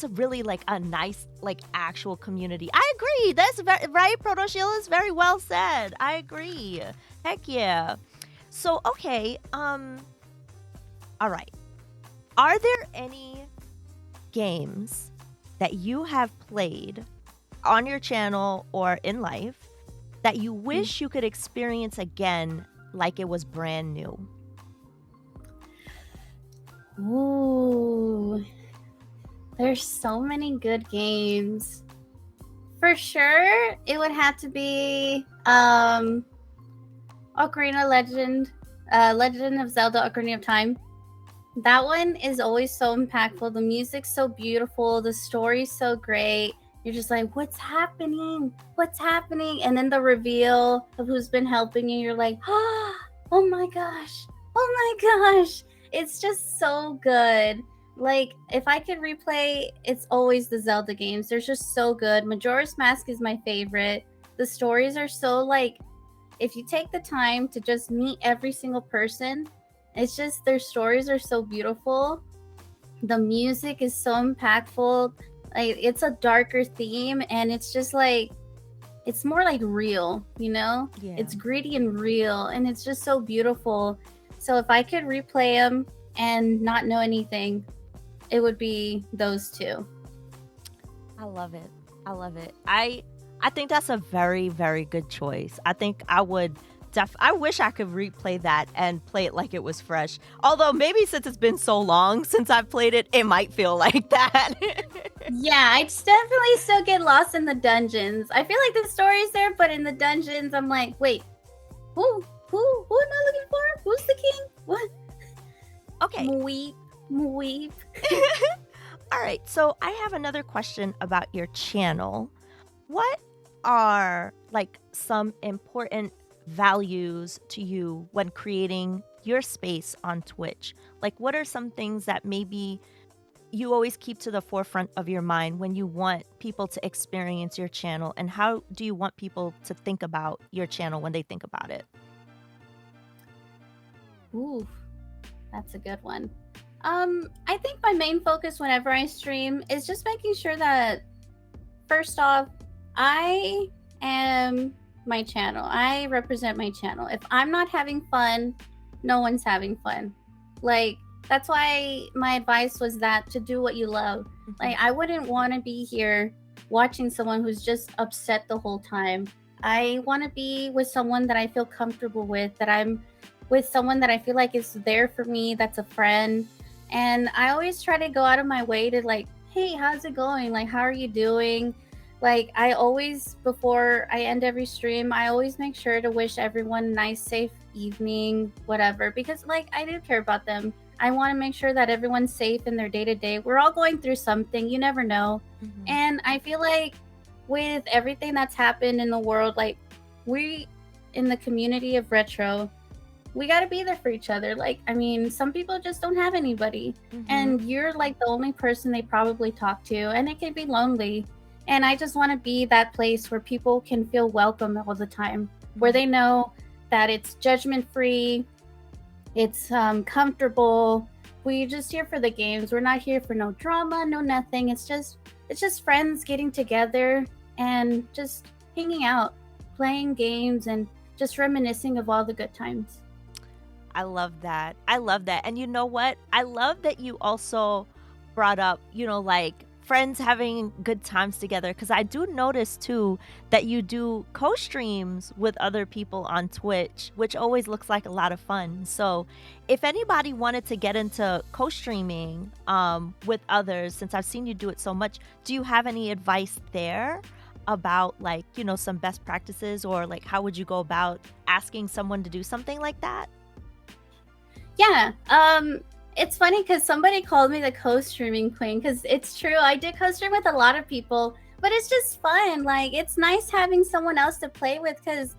really like a nice, like, actual community. I agree. That's right. Proto Shield is very well said. I agree. Heck yeah. So okay, all right. Are there any games that you have played on your channel or in life that you wish you could experience again like it was brand new? Ooh, there's so many good games. For sure, it would have to be Legend of Zelda: Ocarina of Time. That one is always so impactful. The music's so beautiful. The story's so great. You're just like, what's happening? What's happening? And then the reveal of who's been helping you, you're like, oh my gosh. Oh my gosh. It's just so good. Like, if I could replay, it's always the Zelda games. They're just so good. Majora's Mask is my favorite. The stories are so, like, if you take the time to just meet every single person, it's just their stories are so beautiful. The music is so impactful. Like, it's a darker theme, and it's just like, it's more like real, you know? Yeah. It's gritty and real, and it's just so beautiful. So if I could replay them and not know anything, it would be those two. I love it. I love it. I think that's a very, very good choice. I think I would I wish I could replay that and play it like it was fresh. Although maybe since it's been so long since I've played it, it might feel like that. Yeah, I definitely still get lost in the dungeons. I feel like the story's there, but in the dungeons, I'm like, wait, who am I looking for? Who's the king? What? Okay. Mweep. All right, so I have another question about your channel. What are, like, some important values to you when creating your space on Twitch? Like, what are some things that maybe you always keep to the forefront of your mind when you want people to experience your channel, and how do you want people to think about your channel when they think about it? Ooh, that's a good one. I think my main focus whenever I stream is just making sure that, first off, I am my channel. I represent my channel. If I'm not having fun, no one's having fun. Like, that's why my advice was that to do what you love. Like, I wouldn't want to be here watching someone who's just upset the whole time. I want to be with someone that I feel comfortable with, that I'm with someone that I feel like is there for me, that's a friend. And I always try to go out of my way to, like, hey, how's it going? Like, how are you doing? Like, I always, before I end every stream, I always make sure to wish everyone a nice, safe evening, whatever, because, like, I do care about them. I want to make sure that everyone's safe in their day-to-day. We're all going through something. You never know. And I feel like with everything that's happened in the world, like, we, in the community of retro, we got to be there for each other. Like, I mean, some people just don't have anybody. And you're, like, the only person they probably talk to. And it can be lonely. And I just want to be that place where people can feel welcome all the time, where they know that it's judgment-free, it's comfortable. We're just here for the games. We're not here for no drama, no nothing. It's just friends getting together and just hanging out, playing games, and just reminiscing of all the good times. I love that. I love that. And you know what? I love that you also brought up, like friends having good times together. Cause I do notice too that you do co streams with other people on Twitch, which always looks like a lot of fun. So if anybody wanted to get into co streaming with others, since I've seen you do it so much, do you have any advice there? About like some best practices, or like how would you go about asking someone to do something like that? Yeah. It's funny because somebody called me the co-streaming queen, because it's true. I do co-stream with a lot of people, but it's just fun. Like, it's nice having someone else to play with, because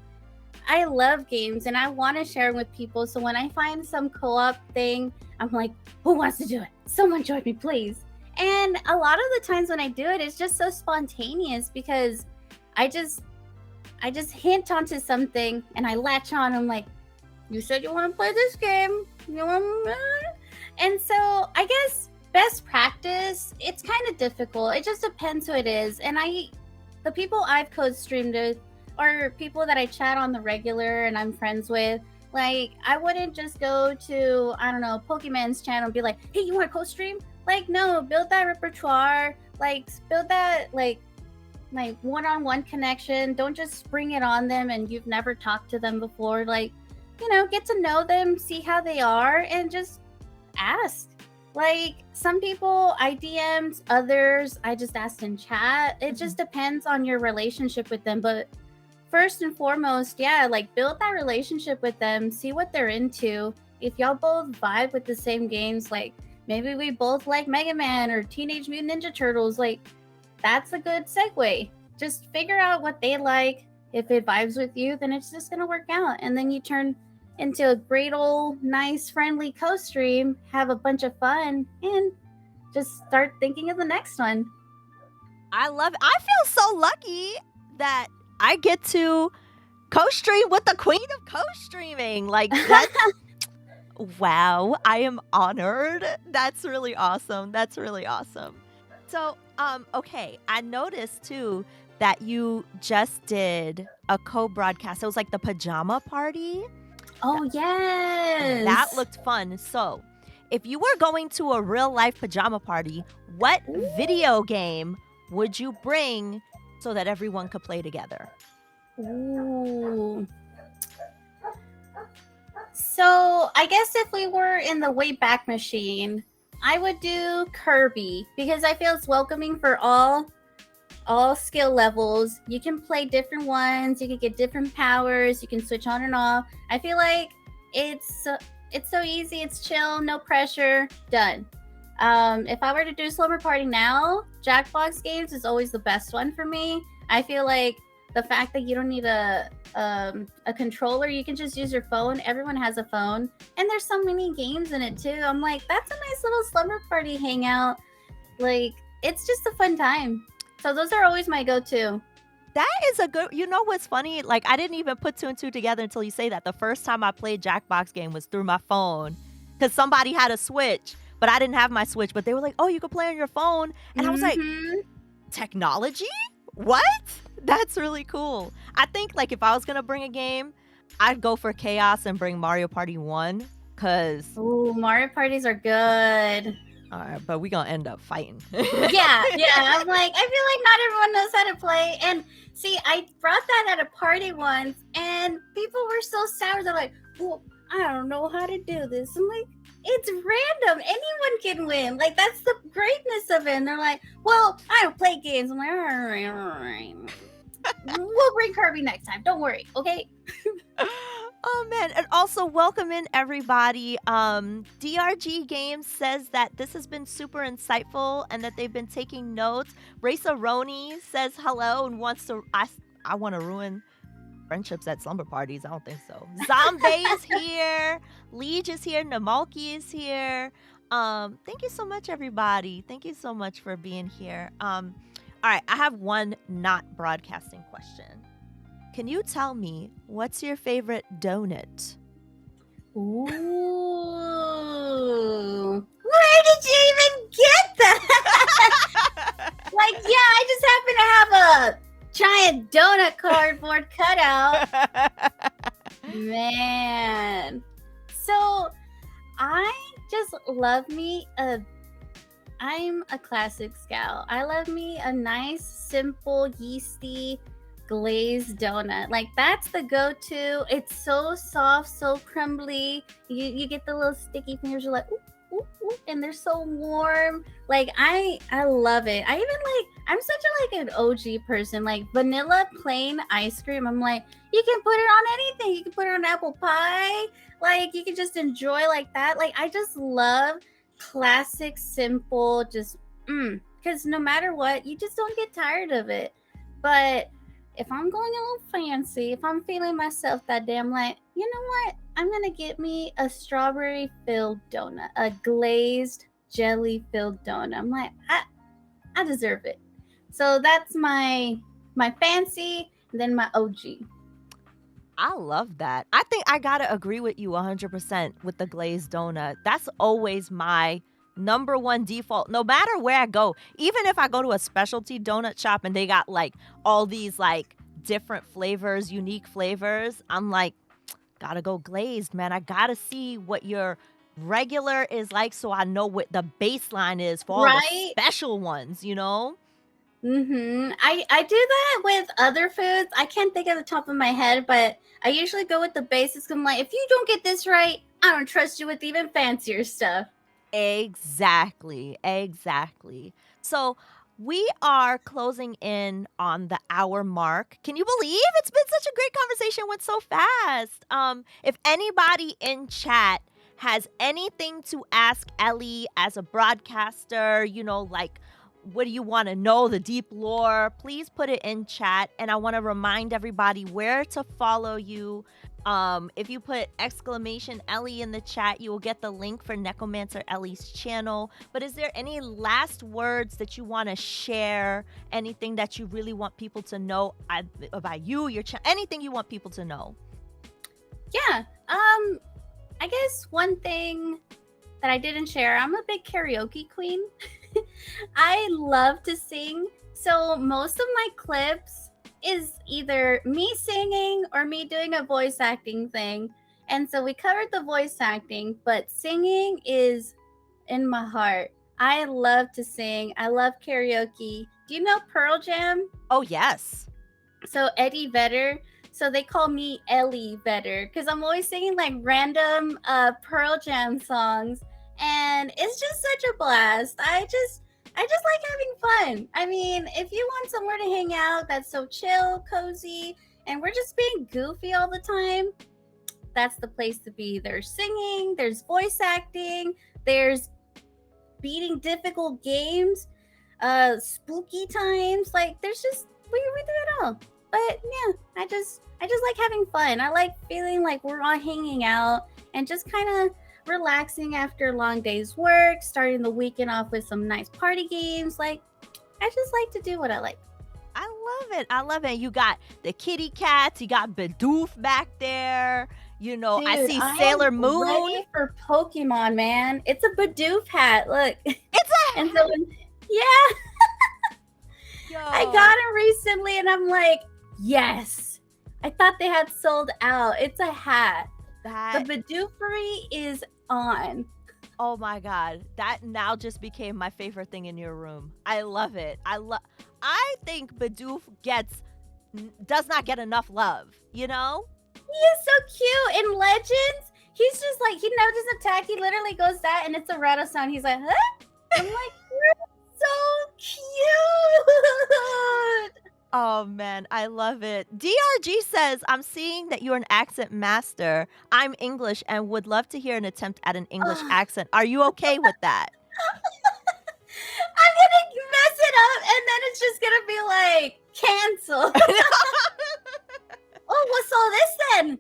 I love games and I want to share with people. So when I find some co-op thing, I'm like, who wants to do it? Someone join me, please. And a lot of the times when I do it, it's just so spontaneous, because I just hint onto something and I latch on. I'm like, you said you want to play this game. You want? And so I guess best practice, it's kind of difficult. It just depends who it is. And the people I've code streamed with are people that I chat on the regular and I'm friends with. Like, I wouldn't just go to, I don't know, Pokemon's channel and be like, hey, you want to co-stream? Like, no, build that repertoire. Like, build that, like one-on-one connection. Don't just spring it on them and you've never talked to them before. Like, get to know them, see how they are, and just ask. Like, some people I DM'd, others I just asked in chat. It just depends on your relationship with them. But first and foremost, yeah, like, build that relationship with them, see what they're into. If y'all both vibe with the same games, like maybe we both like Mega Man or Teenage Mutant Ninja Turtles, like, that's a good segue. Just figure out what they like. If it vibes with you, then it's just gonna work out. And then you turn into a great old nice friendly co-stream, have a bunch of fun, and just start thinking of the next one. I love it. I feel so lucky that I get to co-stream with the queen of co-streaming. Like, that's wow, I am honored. That's really awesome. So okay, I noticed too that you just did a co-broadcast. It was like the pajama party. Oh, yes. That looked fun. So, if you were going to a real life pajama party, what video game would you bring so that everyone could play together? Ooh. So, I guess if we were in the Wayback Machine, I would do Kirby, because I feel it's welcoming for all skill levels. You can play different ones, you can get different powers, you can switch on and off. I feel like it's so easy, it's chill, no pressure, done. If I were to do Slumber Party now, Jackbox games is always the best one for me. I feel like the fact that you don't need a controller, you can just use your phone. Everyone has a phone, and there's so many games in it too. I'm like, that's a nice little Slumber Party hangout. Like, it's just a fun time. So those are always my go-to. That is a good, what's funny? Like, I didn't even put 2 and 2 together until you say that. The first time I played Jackbox game was through my phone, because somebody had a Switch, but I didn't have my Switch. But they were like, oh, you could play on your phone. And I was like, technology? What? That's really cool. I think, like, if I was going to bring a game, I'd go for Chaos and bring Mario Party 1, because... Ooh, Mario Parties are good. All right, but we gonna end up fighting. Yeah. I'm like, I feel like not everyone knows how to play. And see, I brought that at a party once, and people were so sour. They're like, well, I don't know how to do this. I'm like, it's random. Anyone can win. Like, that's the greatness of it. And they're like, well, I don't play games. I'm like, all right. We'll bring Kirby next time. Don't worry, okay? Oh man, and also welcome in everybody. DRG Games says that this has been super insightful and that they've been taking notes. Raisa Roni says hello and wants to I want to ruin friendships at slumber parties. I don't think so. Zombie is here. Liege is here. Namalki is here. Thank you so much, everybody. Thank you so much for being here. All right, I have one not broadcasting question. Can you tell me what's your favorite donut? Ooh. Where did you even get that? Like, yeah, I just happen to have a giant donut cardboard cutout. Man. So I just love me a I'm a classic gal. I love me a nice, simple, yeasty, glazed donut. Like that's the go-to. It's so soft, so crumbly. You get the little sticky fingers. You're like, ooh, ooh, ooh, and they're so warm. Like I love it. I even like. I'm such a like an OG person. Like vanilla plain ice cream. I'm like, you can put it on anything. You can put it on apple pie. Like you can just enjoy like that. Like I just love classic, simple, just because no matter what, you just don't get tired of it. But if I'm going a little fancy, if I'm feeling myself that day, I'm like, you know what? I'm gonna get me a strawberry filled donut, a glazed jelly filled donut. I'm like, I deserve it. So that's my fancy, and then my OG. I love that. I think I gotta agree with you 100% with the glazed donut. That's always my number one default, no matter where I go. Even if I go to a specialty donut shop and they got like all these like different flavors, unique flavors, I'm like, gotta go glazed, man. I gotta see what your regular is like so I know what the baseline is for all the Right? special ones, you know? I do that with other foods. I can't think of the top of my head, but I usually go with the basics. I'm like, if you don't get this right, I don't trust you with even fancier stuff. Exactly, exactly. So we are closing in on the hour mark. Can you believe it's been such a great conversation? Went so fast. If anybody in chat has anything to ask Ellie as a broadcaster, you know, like what do you want to know, the deep lore, please put it in chat. And I want to remind everybody where to follow you. If you put exclamation Ellie in the chat, you will get the link for Necromancer Ellie's channel. But is there any last words that you want to share? Anything that you really want people to know about you, your channel, anything you want people to know? Yeah. I guess one thing that I didn't share, I'm a big karaoke queen. I love to sing. So most of my clips is either me singing or me doing a voice acting thing. And so we covered the voice acting, but singing is in my heart. I love to sing. I love karaoke. Do you know Pearl Jam? Oh, yes. So Eddie Vedder. So they call me Ellie Vedder because I'm always singing like random Pearl Jam songs, and it's just such a blast. I just like having fun. I mean, if you want somewhere to hang out that's so chill, cozy, and we're just being goofy all the time, that's the place to be. There's singing, there's voice acting, there's beating difficult games, spooky times. Like there's just we do it all. But yeah, I just like having fun. I like feeling like we're all hanging out and just kind of relaxing after a long day's work, starting the weekend off with some nice party games. Like I just like to do what I like. I love it. I love it. You got the kitty cats. You got Bidoof back there. You know, Dude, I see I Sailor am Moon. ready for Pokemon, man. It's a Bidoof hat. Look. It's a And so yeah, Yo. I got it recently and I'm like, yes. I thought they had sold out. It's a hat. that. The Bidoofery is on. Oh my god, that now just became my favorite thing in your room. I love it. I think Bidoof does not get enough love. You know? He is so cute. In Legends, he's just like, he knows his attack. He literally goes that and it's a rattle sound. He's like, huh? I'm like, you're so cute. Oh man, I love it. DRG says, I'm seeing that you're an accent master. I'm English and would love to hear an attempt at an English accent. Are you okay with that? I'm gonna mess it up and then it's just gonna be like cancel. Oh, what's all this then?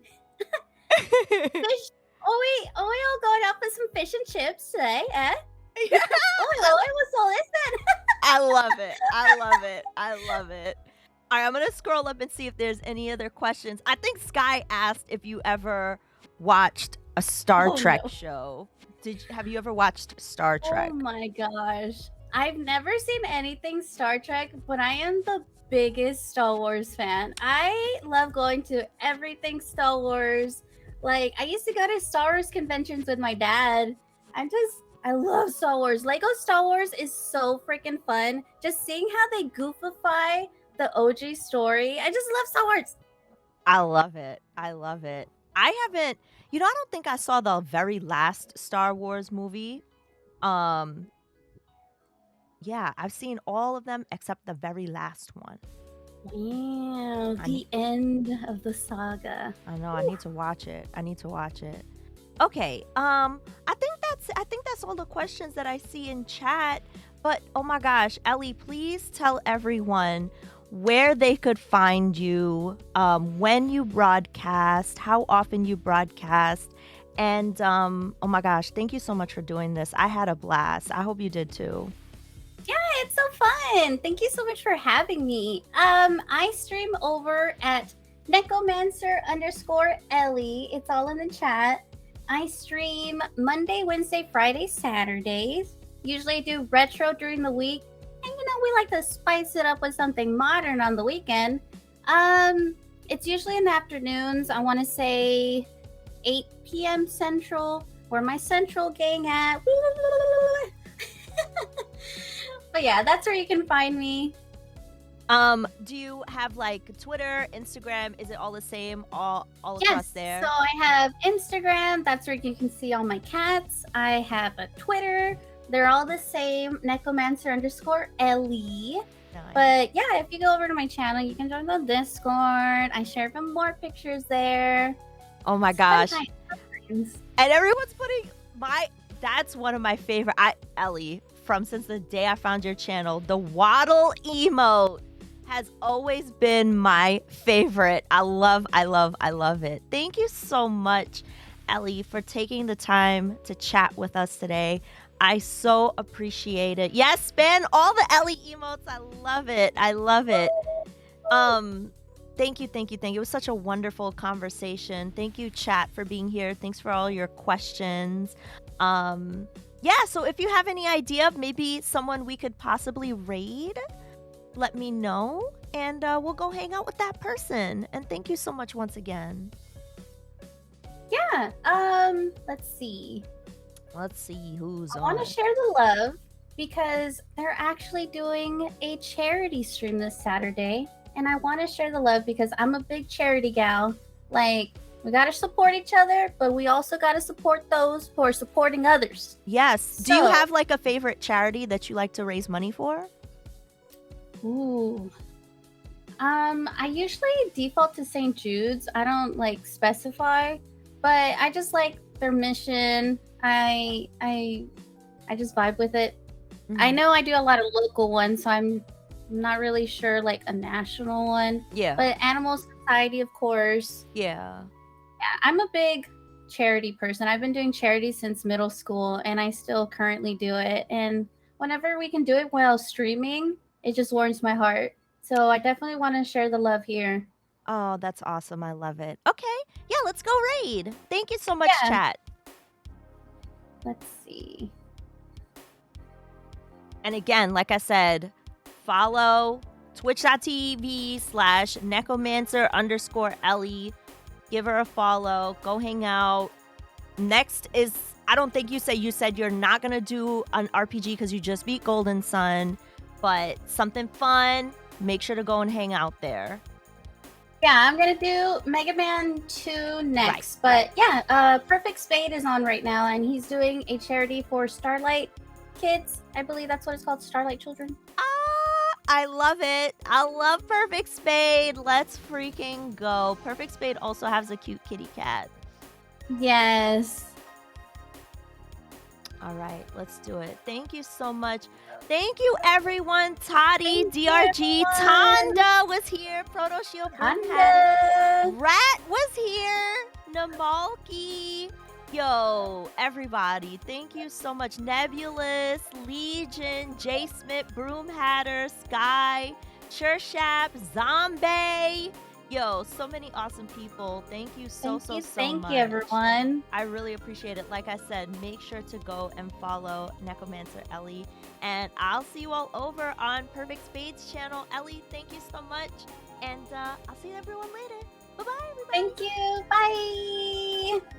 Fish. We all going out for some fish and chips today, eh? What's all this then? I love it. I love it. I love it. All right, I'm gonna scroll up and see if there's any other questions. I think Sky asked if you ever watched a Star Trek show. Have you ever watched Star Trek? Oh my gosh. I've never seen anything Star Trek, but I am the biggest Star Wars fan. I love going to everything Star Wars. Like, I used to go to Star Wars conventions with my dad. I love Star Wars. Lego Star Wars is so freaking fun. Just seeing how they goofify the OG story. I just love Star Wars. I love it. I love it. I haven't, I don't think I saw the very last Star Wars movie. Um, yeah, I've seen all of them except the very last one. Wow, I the need, end of the saga. I know, I need to watch it. I need to watch it. Okay, I think that's all the questions that I see in chat. But oh my gosh, Ellie, please tell everyone where they could find you, when you broadcast, how often you broadcast, and oh my gosh, thank you so much for doing this. I had a blast. I hope you did too. Yeah, it's so fun. Thank you so much for having me. I stream over at Necromancer_Ellie. It's all in the chat. I stream Monday, Wednesday, Friday, Saturdays. Usually I do retro during the week. And we like to spice it up with something modern on the weekend. It's usually in the afternoons. I want to say 8 p.m. Central. Where my Central gang at? But yeah, that's where you can find me. Do you have like Twitter, Instagram? Is it all the same all across Yes. there? So I have Instagram. That's where you can see all my cats. I have a Twitter. They're all the same. Necromancer_Ellie. Nice. But yeah, if you go over to my channel, you can join the Discord. I share even more pictures there. Oh my It's fun gosh. times. And everyone's putting that's one of my favorite. Ellie, from since the day I found your channel, the waddle emote has always been my favorite. I love it. Thank you so much, Ellie, for taking the time to chat with us today. I so appreciate it. Yes, spam all the Ellie emotes. I love it. Thank you. It was such a wonderful conversation. Thank you, chat, for being here. Thanks for all your questions. Yeah, so if you have any idea of maybe someone we could possibly raid, let me know, and we'll go hang out with that person. And thank you so much once again. Yeah. Let's see. Let's see who's I on. want to share the love because they're actually doing a charity stream this Saturday. And I want to share the love because I'm a big charity gal. Like, we got to support each other, but we also got to support those who are supporting others. Yes. Do you So- have like a favorite charity that you like to raise money for? Ooh. I usually default to St. Jude's. I don't like specify, but I just like their mission. I just vibe with it. I know I do a lot of local ones, so I'm not really sure like a national one. Yeah. But Animal Society, of course. Yeah. Yeah, I'm a big charity person. I've been doing charity since middle school, and I still currently do it. And whenever we can do it while streaming, it just warms my heart. So I definitely want to share the love here. Oh, that's awesome. I love it. Okay. Yeah, let's go raid. Thank you so much, Yeah. chat. Let's see. And again, like I said, follow twitch.tv/necromancer_Ellie. Give her a follow. Go hang out. Next is, I don't think you said you're not going to do an RPG because you just beat Golden Sun, but something fun. Make sure to go and hang out there. Yeah, I'm gonna do Mega Man 2 next. But yeah, Perfect Spade is on right now, and he's doing a charity for Starlight Kids. I believe that's what it's called, Starlight Children. I love it. I love Perfect Spade. Let's freaking go. Perfect Spade also has a cute kitty cat. Yes. All right, let's do it. Thank you so much. Thank you, everyone. Toddy, Thank you, DRG, everyone. Tanda was here. Proto Shield Broomhead. Honda. Rat was here. Namalki. Yo, everybody. Thank you so much. Nebulous, Legion, J. Smith, Broomhatter, Sky, Churchap, Zombie. Yo, so many awesome people. Thank you so Thank much. you, everyone. I really appreciate it. Like I said, make sure to go and follow Necromancer Ellie. And I'll see you all over on Perfect Spades channel. Ellie, thank you so much. And I'll see everyone later. Bye-bye, everybody. Thank you. Bye. Bye.